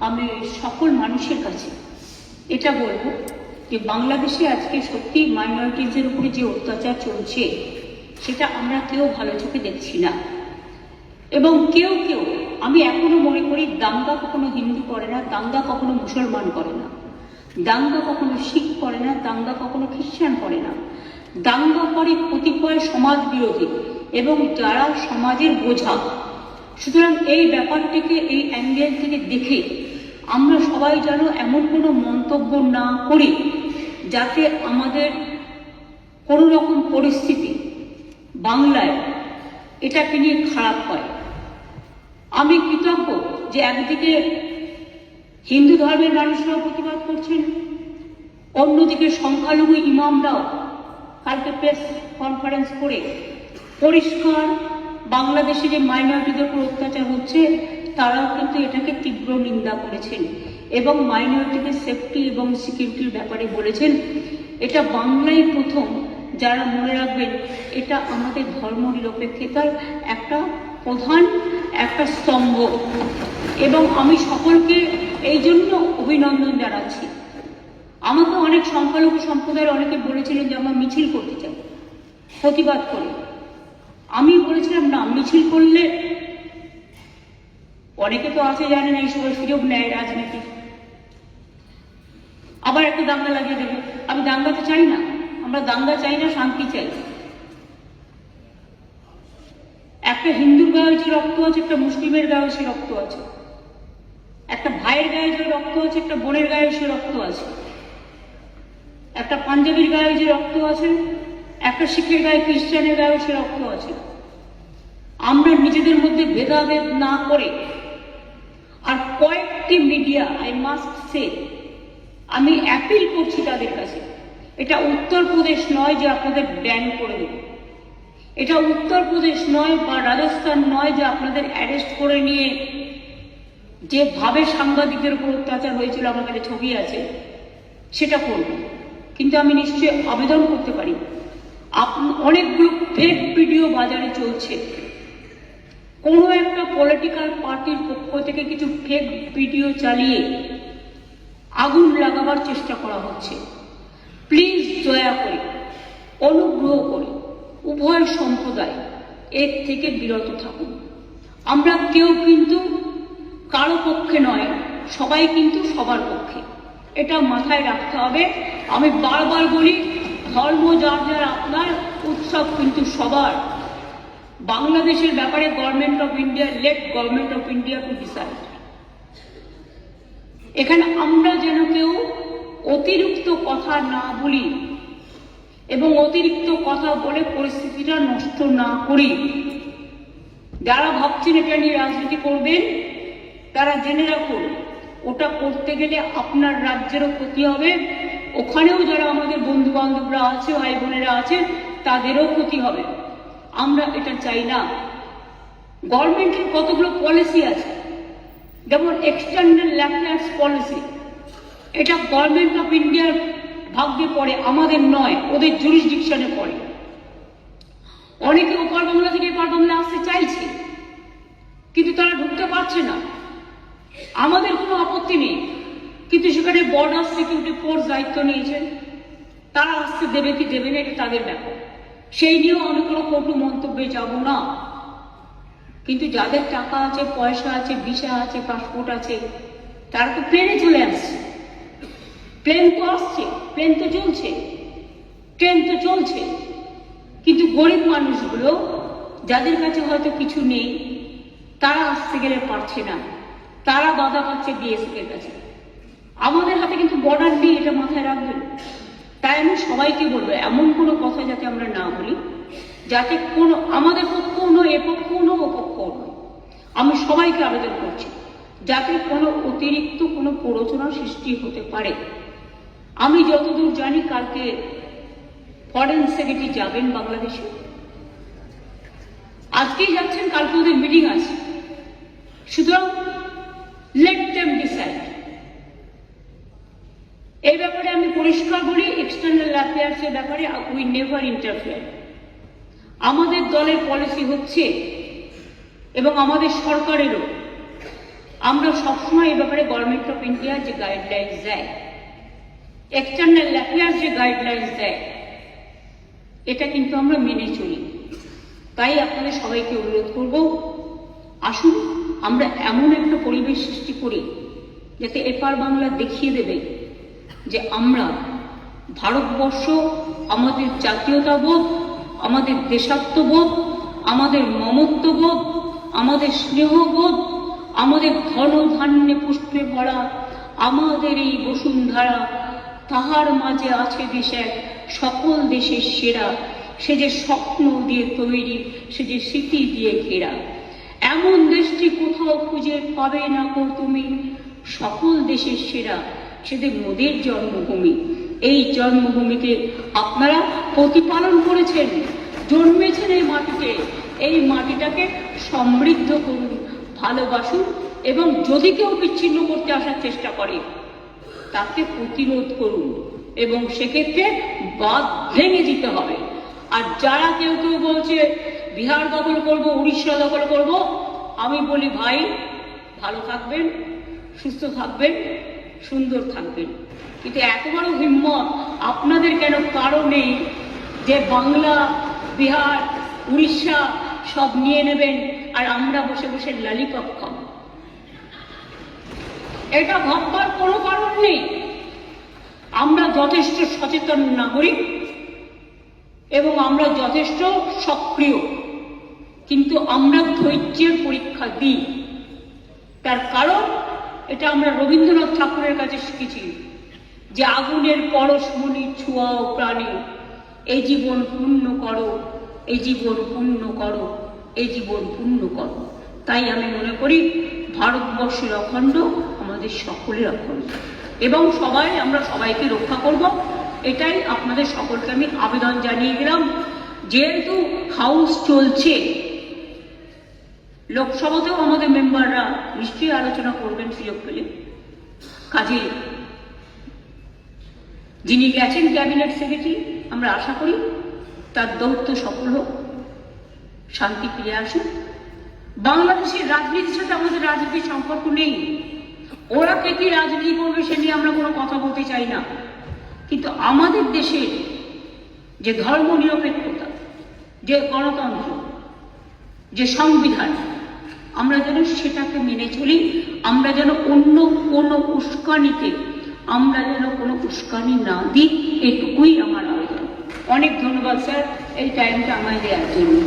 আমি সকল মানুষের কাছে এটা বলবো যে বাংলাদেশে আজকে সত্যি মাইনরিটিজের উপরে যে অত্যাচার চলছে সেটা আমরা কেউ ভালো চোখে দেখছি না। এবং কেউ কেউ, আমি এখনো মনে করি দাঙ্গা কখনো হিন্দু করে না, দাঙ্গা কখনো মুসলমান করে না, দাঙ্গা কখনো শিখ করে না, দাঙ্গা কখনো খ্রিস্টান করে না। দাঙ্গা করে কতিপয় সমাজ বিরোধী এবং যারা সমাজের বোঝা। সুতরাং এই ব্যাপারটিকে এই অ্যাঙ্গেল থেকে দেখে আমরা সবাই যেন এমন কোনো মন্তব্য না করি যাতে আমাদের কোনো রকম পরিস্থিতি বাংলায় এটাকে নিয়ে খারাপ হয়। আমি কৃতজ্ঞ যে একদিকে হিন্দু ধর্মের মানুষরাও প্রতিবাদ করছেন, অন্যদিকে সংখ্যালঘু ইমামরাও কালকে প্রেস কনফারেন্স করে পরিষ্কার বাংলাদেশে যে মাইনরিটিদের উপর অত্যাচার হচ্ছে তারাও কিন্তু এটাকে তীব্র নিন্দা করেছেন এবং মাইনরিটিদের সেফটি এবং সিকিউরিটির ব্যাপারে বলেছেন। এটা বাংলায় প্রথম, যারা মনে রাখবেন এটা আমাদের ধর্মনিরপেক্ষতার একটা প্রধান একটা স্তম্ভ এবং আমি সকলকে এই জন্য অভিনন্দন জানাচ্ছি। আমাকে অনেক সংখ্যালঘু সম্প্রদায়ের অনেকে বলেছিলেন যে আমরা মিছিল করতে চাই প্রতিবাদ করে। আমি বলেছিলাম না, মিছিল করলে অনেকে তো আছে জানেন এই সময় সুযোগ নেয় রাজনীতি, আবার একটা দাঙ্গা লাগিয়ে দেবে। আমি দাঙ্গাতে চাই না, আমরা দাঙ্গা চাই না, শান্তি চাই। একটা হিন্দুর গায়ে যে রক্ত আছে, একটা মুসলিমের গায়ে সে রক্ত আছে, একটা ভাইয়ের গায়ে যে রক্ত আছে, একটা বোনের গায়ে সে রক্ত আছে, একটা পাঞ্জাবির গায়ে যে রক্ত আছে, একটা শিখের গায়ে খ্রিস্টানের গায়ে সে রক্ত আছে। আমরা নিজেদের মধ্যে ভেদাভেদ না করে, আর কয়েকটি মিডিয়া, আই মাস্ট সে, আমি অ্যাপিল করছি তাদের কাছে, এটা উত্তরপ্রদেশ নয় যে আপনাদের ব্যান করে দেব, এটা উত্তরপ্রদেশ নয় বা রাজস্থান নয় যে আপনাদের অ্যারেস্ট করে নিয়ে যেভাবে সাংবাদিকদের উপর অত্যাচার হয়েছিল আমার কাছে ছবি আছে সেটা করব। কিন্তু আমি নিশ্চয়ই আবেদন করতে পারি, অনেকগুলো ফেক ভিডিও বাজারে চলছে, কোনো একটা পলিটিক্যাল পার্টির পক্ষ থেকে কিছু ফেক ভিডিও চালিয়ে আগুন লাগাবার চেষ্টা করা হচ্ছে। প্লিজ দয়া করে, অনুগ্রহ করে উভয় সম্প্রদায় এর থেকে বিরত থাকুন। আমরা কেউ কিন্তু কারো পক্ষে নয়, সবাই কিন্তু সবার পক্ষে, এটা মাথায় রাখতে হবে। আমি বারবার বলি, ধর্ম যার যার আপনার, উৎসব কিন্তু সবার। বাংলাদেশের ব্যাপারে government of India, late government of India to decide. এখানে আমরা যেন কেউ অতিরিক্ত কথা না বলি এবং অতিরিক্ত কথা বলে পরিস্থিতিটা নষ্ট না করি। যারা ভাবছেন এটা নিয়ে রাজনীতি করবেন তারা জেনে রাখুন, ওটা করতে গেলে আপনার রাজ্যেরও ক্ষতি হবে, ওখানেও যারা আমাদের বন্ধু বান্ধবরা আছে, ভাই বোনেরা আছে, তাদেরও ক্ষতি হবে। আমরা এটা চাই না। গভর্নমেন্টের কতগুলো পলিসি আছে, যেমন এক্সটার্নাল অ্যাফেয়ার্স পলিসি, এটা গভর্নমেন্ট অফ ইন্ডিয়ার ভাগ্যে পড়ে, আমাদের নয়, ওদের জুরিসডিকশনে পড়ে। অনেকে ওপার বাংলা থেকে এপার বাংলা আসতে চাইছে কিন্তু তারা ঢুকতে পারছে না। আমাদের কোনো আপত্তি নেই, কিন্তু সেখানে বর্ডার সিকিউরিটি ফোর্স দায়িত্ব নিয়েছেন, তারা আসতে দেবে কি দেবে না এটা তাদের ব্যাপার, সেই নিয়েও আমি কোনো কটু মন্তব্যে যাব না। কিন্তু যাদের টাকা আছে, পয়সা আছে, ভিসা আছে, পাসপোর্ট আছে, তারা তো প্লেনে চলে আসছে। প্লেন তো আসছে, প্লেন তো চলছে, ট্রেন তো চলছে, কিন্তু গরিব মানুষগুলো যাদের কাছে হয়তো কিছু নেই তারা আসতে গেলে পারছে না, তারা বাধা পাচ্ছে বিএসএফ এর কাছে। আমাদের হাতে কিন্তু বর্ডার নেই, এটা মাথায় রাখবেন। তাই আমি সবাইকে বলবো, এমন কোনো কথা যাতে আমরা না বলি যাতে কোনো আমাদের পক্ষও নয়, এ পক্ষও নয়, ও পক্ষও নয়। আমি সবাইকে আবেদন করছি যাতে কোনো অতিরিক্ত কোনো প্ররোচনা সৃষ্টি হতে পারে। আমি যতদূর জানি কালকে ফরেন সেক্রেটারি যাবেন বাংলাদেশে, আজকেই যাচ্ছেন, কালকে ওদের মিটিং আছে। সুতরাং লেট দেম ডিসাইড। এই ব্যাপারে আমি পরিষ্কার বলি, এক্সটার্নাল অ্যাফেয়ার্স এর ব্যাপারে উই নেভার ইন্টারফেয়ার। আমাদের দলের পলিসি হচ্ছে এবং আমাদের সরকারেরও আমরা সবসময় এ ব্যাপারে গভর্নমেন্ট অফ ইন্ডিয়া যে গাইডলাইন্স দেয়, এক্সটার্নাল অ্যাফেয়ার্স যে গাইডলাইন্স দেয়, এটা কিন্তু আমরা মেনে চলি। তাই আপনাদের সবাইকে অনুরোধ করব, আসুন আমরা এমন একটা পরিবেশ সৃষ্টি করি যাতে এপার বাংলা দেখিয়ে দেবে যে আমরা ভারতবর্ষ, আমাদের জাতীয়তাবোধ, আমাদের দেশাত্মবোধ, আমাদের মমত্ববোধ, আমাদের স্নেহবোধ, আমাদের ধন ধান্যে পুষ্পে ভরা আমাদের এই বসুন্ধরা, তাহার মাঝে আছে দেশ এক সকল দেশের সেরা, সে যে স্বপ্ন দিয়ে তৈরি, সে যে স্মৃতি দিয়ে ঘেরা। এমন দেশটি কোথাও খুঁজে পাবে না কো তুমি, সকল দেশের সেরা, সে যে মোদের জন্মভূমি। এই জন্মভূমিকে আপনারা প্রতিপালন করেছেন, জন্মেছেন এই মাটিতে। এই মাটিটাকে সমৃদ্ধ করুন, ভালোবাসুন, এবং যদি কেউ বিচ্ছিন্ন করতে আসার চেষ্টা করে তাকে প্রতিরোধ করুন, এবং সেক্ষেত্রে বাঁধ ভেঙে দিতে হবে। আর যারা কেউ কেউ বলছে বিহার দখল করব, উড়িষ্যা দখল করব, আমি বলি ভাই ভালো থাকবেন, সুস্থ থাকবেন, সুন্দর থাকবেন। কিন্তু এত বড় হিম্মত আপনাদের কেন? কারণ নেই যে বাংলা, বিহার, উড়িষ্যা সব নিয়ে নেবেন আর আমরা বসে বসে লালিপপ খাবো। এটা ভাববার কোনো কারণ নেই। আমরা যথেষ্ট সচেতন নাগরিক এবং আমরা যথেষ্ট সক্রিয়, কিন্তু আমরা ধৈর্যের পরীক্ষা দিই। তার কারণ এটা আমরা রবীন্দ্রনাথ ঠাকুরের কাছে শিখেছি যে আগুনের পরশমণি ছোঁয়াও প্রাণে, এই জীবন পূর্ণ করো, এই জীবন পূর্ণ করো, এই জীবন পূর্ণ করো। তাই আমি মনে করি ভারতবর্ষের অখণ্ড আমাদের সকলের অখণ্ড, এবং আমরা সবাইকে রক্ষা করব। এটাই আপনাদের সকলকে আমি আবেদন জানিয়ে গেলাম। যেহেতু হাউস চলছে, লোকসভাতেও আমাদের মেম্বাররা নিশ্চয়ই আলোচনা করবেন সুযোগ পেলে। কাজে যিনি গেছেন ক্যাবিনেট সেক্রেটারি, আমরা আশা করি তার দৌত্য সফল হোক, শান্তি ফিরে আসুক। বাংলাদেশের রাজনীতির সাথে আমাদের রাজনীতির সম্পর্ক নেই। ওরা কে কি রাজনীতি করবে সে নিয়ে আমরা কোনো কথা বলতে চাই না, কিন্তু আমাদের দেশের যে ধর্ম নিরপেক্ষতা, যে গণতন্ত্র, যে সংবিধান, আমরা যেন সেটাকে মেনে চলি। আমরা যেন অন্য কোনো উস্কানিতে আমরা যেন কোনো উস্কানি না দিই, এটুকুই আমার আবেদন। অনেক ধন্যবাদ স্যার এই টাইমটা আমায় দেওয়ার জন্য।